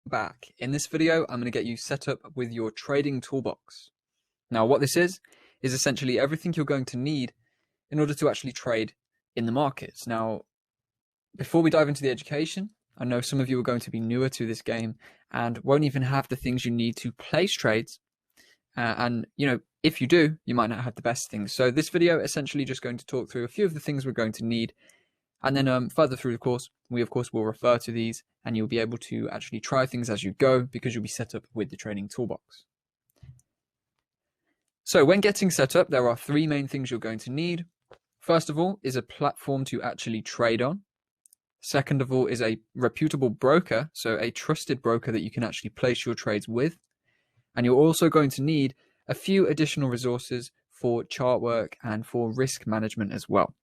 back. In this video, I'm going to get you set up with your trading toolbox. Now, what this is essentially everything you're going to need in order to actually trade in the markets. Now, before we dive into the education, I know some of you are going to be newer to this game and won't even have the things you need to place trades. And, if you do, you might not have the best things. So this video essentially just going to talk through a few of the things we're going to need. And then further through the course, we of course will refer to these and you'll be able to actually try things as you go because you'll be set up with the trading toolbox. So when getting set up, there are three main things you're going to need. First of all is a platform to actually trade on. Second of all is a reputable broker, so a trusted broker that you can actually place your trades with. And you're also going to need a few additional resources for chart work and for risk management as well.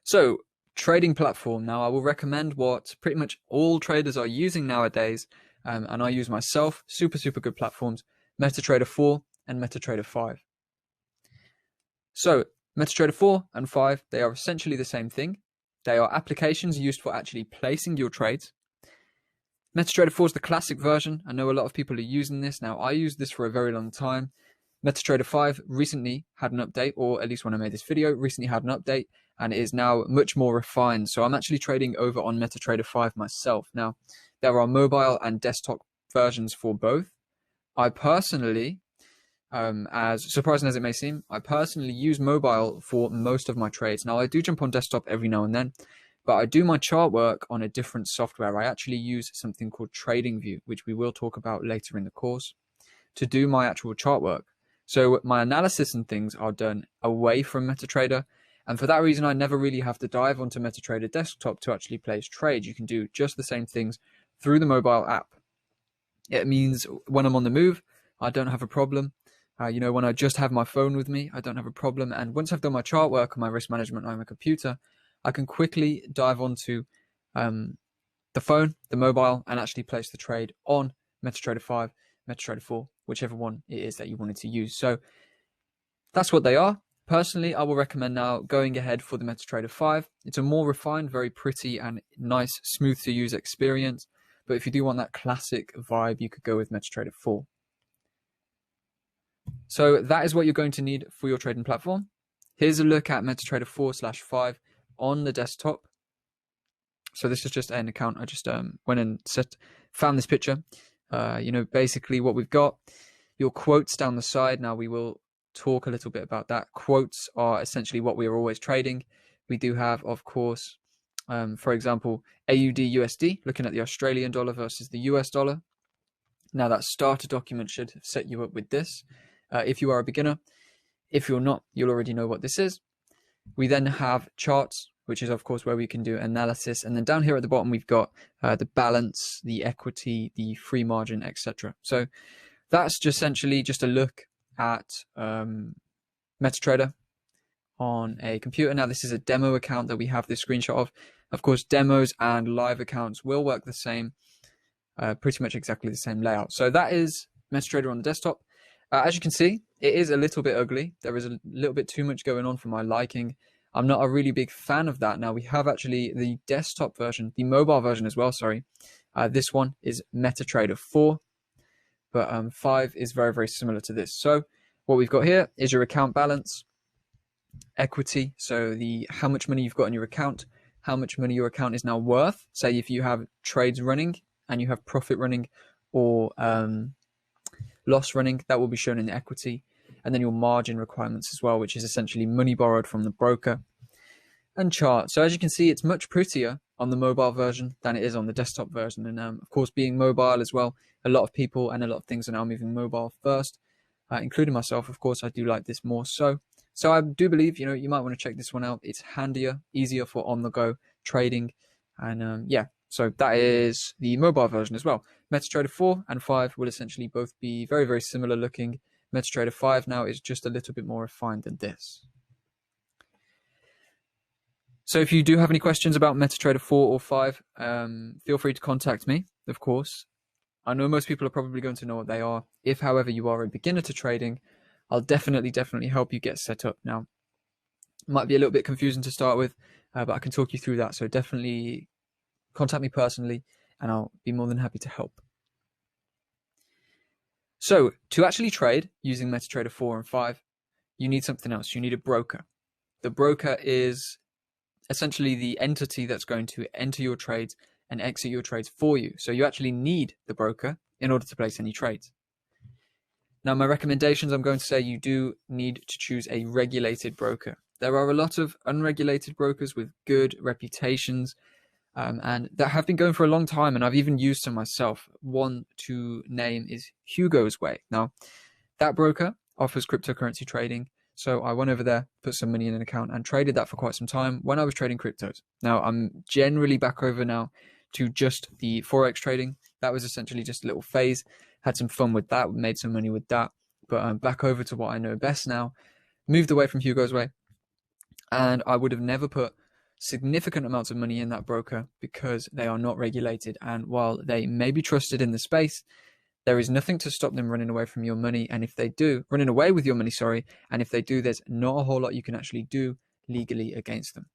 So, trading platform. Now, I will recommend what pretty much all traders are using nowadays, and I use myself, super good platforms, MetaTrader 4 and MetaTrader 5. So, MetaTrader 4 and 5, they are essentially the same thing. They are applications used for actually placing your trades. MetaTrader 4 is the classic version. I know a lot of people are using this. Now, I used this for a very long time. MetaTrader 5 recently had an update, or at least when I made this video, recently had an update, and it is now much more refined. So I'm actually trading over on MetaTrader 5 myself. Now, there are mobile and desktop versions for both. I personally, as surprising as it may seem, I personally use mobile for most of my trades. Now, I do jump on desktop every now and then, but I do my chart work on a different software. I actually use something called TradingView, which we will talk about later in the course, to do my actual chart work. So my analysis and things are done away from MetaTrader. And for that reason, I never really have to dive onto MetaTrader desktop to actually place trades. You can do just the same things through the mobile app. It means when I'm on the move, I don't have a problem. When I just have my phone with me, I don't have a problem. And once I've done my chart work and my risk management on my computer, I can quickly dive onto the phone, the mobile, and actually place the trade on MetaTrader 5, MetaTrader 4, whichever one it is that you wanted to use. So that's what they are. Personally, I will recommend now going ahead for the MetaTrader 5. It's a more refined, very pretty and nice, smooth to use experience. But if you do want that classic vibe, you could go with MetaTrader 4. So that is what you're going to need for your trading platform. Here's a look at MetaTrader 4/5 on the desktop. So this is just an account. I just went and found this picture. Basically what we've got, your quotes down the side. Now we will talk a little bit about that. Quotes are essentially what we are always trading. We do have, of course, for example, AUD USD, looking at the Australian dollar versus the US dollar. Now that starter document should set you up with this. If you are a beginner, if you're not, you'll already know what this is. We then have charts, which is of course where we can do analysis. And then down here at the bottom, we've got the balance, the equity, the free margin, etc. So that's just essentially just a look at MetaTrader on a computer. Now this is a demo account that we have this screenshot of. Of course, demos and live accounts will work the same, pretty much exactly the same layout. So that is MetaTrader on the desktop. As you can see, it is a little bit ugly. There is a little bit too much going on for my liking. I'm not a really big fan of that. Now we have actually the desktop version, the mobile version as well, sorry. This one is MetaTrader 4, but 5 is very similar to this. So what we've got here is your account balance, equity, so how much money you've got in your account, how much money your account is now worth. Say if you have trades running and you have profit running or loss running, that will be shown in the equity. And then your margin requirements as well, which is essentially money borrowed from the broker, and chart. So as you can see, it's much prettier on the mobile version than it is on the desktop version. And of course, being mobile as well, a lot of people and a lot of things are now moving mobile first, including myself. Of course, I do like this more so. So I do believe, you might want to check this one out. It's handier, easier for on-the-go trading. And so that is the mobile version as well. MetaTrader 4 and 5 will essentially both be very similar looking. MetaTrader 5 now is just a little bit more refined than this. So if you do have any questions about MetaTrader 4 or 5, feel free to contact me, of course. I know most people are probably going to know what they are. If, however, you are a beginner to trading, I'll definitely help you get set up. Now, it might be a little bit confusing to start with, but I can talk you through that. So definitely contact me personally and I'll be more than happy to help. So to actually trade using MetaTrader 4 and 5, you need something else. You need a broker. The broker is essentially the entity that's going to enter your trades and exit your trades for you. So you actually need the broker in order to place any trades. Now, my recommendations, I'm going to say you do need to choose a regulated broker. There are a lot of unregulated brokers with good reputations, and that have been going for a long time, and I've even used some myself. One to name is Hugo's Way. Now, that broker offers cryptocurrency trading, so I went over there, put some money in an account, and traded that for quite some time when I was trading cryptos. Now, I'm generally back over now to just the Forex trading. That was essentially just a little phase. Had some fun with that, made some money with that, but I'm back over to what I know best now. Moved away from Hugo's Way, and I would have never put significant amounts of money in that broker because they are not regulated, and while they may be trusted in the space, there is nothing to stop them running away from your money. And if they do, running away with your money, sorry, and if they do, there's not a whole lot you can actually do legally against them.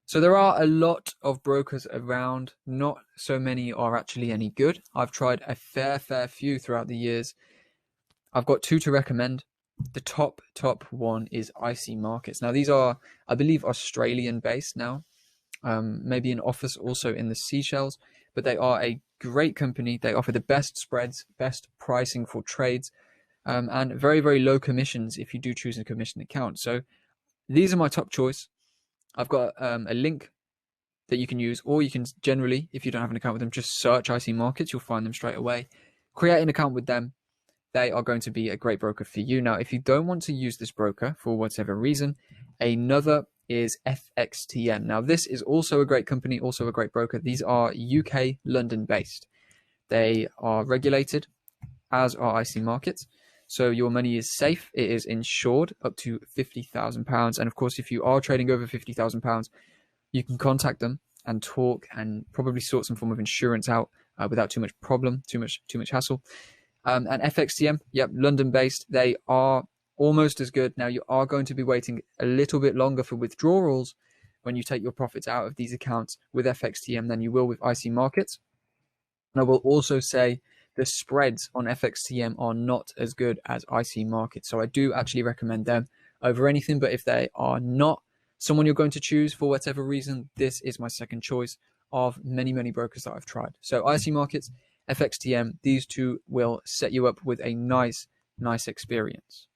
So there are a lot of brokers around. Not so many are actually any good. I've tried a fair few throughout the years. I've got two to recommend. The top one is IC Markets. Now these are, I believe, Australian based now, maybe an office also in the Seychelles, but they are a great company. They offer the best spreads, best pricing for trades, and very low commissions if you do choose a commission account. So these are my top choice. I've got a link that you can use, or you can generally, if you don't have an account with them, just search IC Markets. You'll find them straight away. Create an account with them. They are going to be a great broker for you. Now, if you don't want to use this broker for whatever reason, another is FXTM. Now, this is also a great company, also a great broker. These are UK, London based. They are regulated, as are IC Markets. So your money is safe. It is insured up to £50,000. And of course, if you are trading over £50,000, you can contact them and talk and probably sort some form of insurance out without too much problem, too much hassle. And FXTM, yep, London based. They are almost as good. Now you are going to be waiting a little bit longer for withdrawals when you take your profits out of these accounts with FXTM than you will with IC Markets. And I will also say the spreads on FXTM are not as good as IC Markets. So I do actually recommend them over anything. But if they are not someone you're going to choose for whatever reason, this is my second choice of many brokers that I've tried. So IC Markets, FXTM, these two will set you up with a nice experience.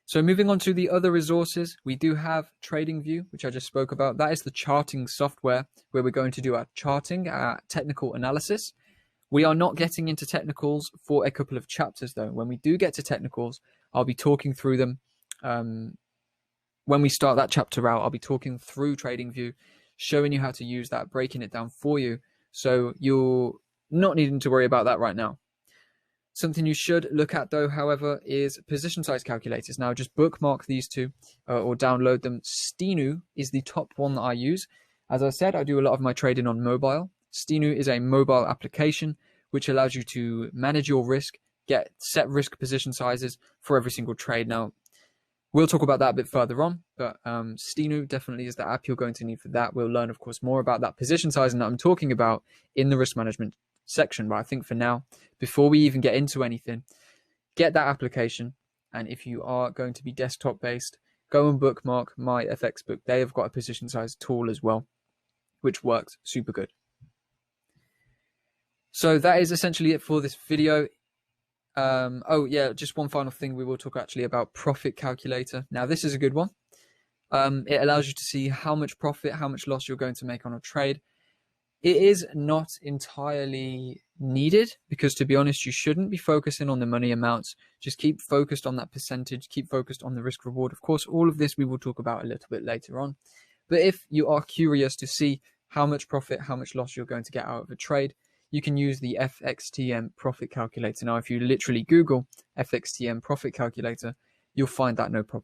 So moving on to the other resources, we do have TradingView, which I just spoke about. That is the charting software where we're going to do our charting, our technical analysis. We are not getting into technicals for a couple of chapters though. When we do get to technicals, I'll be talking through them. When we start that chapter out, I'll be talking through TradingView, showing you how to use that, breaking it down for you. So you're not needing to worry about that right now. Something you should look at though, however, is position size calculators. Now just bookmark these two or download them. Stinu is the top one that I use. As I said, I do a lot of my trading on mobile. Stinu is a mobile application which allows you to manage your risk, get set risk position sizes for every single trade. Now, we'll talk about that a bit further on, but Stinu definitely is the app you're going to need for that. We'll learn, of course, more about that position sizing that I'm talking about in the risk management section. But I think for now, before we even get into anything, get that application. And if you are going to be desktop based, go and bookmark My FX Book. They have got a position size tool as well, which works super good. So that is essentially it for this video. Oh yeah, just one final thing. We will talk actually about profit calculator. Now this is a good one. It allows you to see how much profit, how much loss you're going to make on a trade. It is not entirely needed because, to be honest, you shouldn't be focusing on the money amounts. Just keep focused on that percentage, keep focused on the risk reward. Of course, all of this we will talk about a little bit later on. But if you are curious to see how much profit, how much loss you're going to get out of a trade, you can use the FXTM profit calculator. Now, if you literally Google FXTM profit calculator, you'll find that no problem.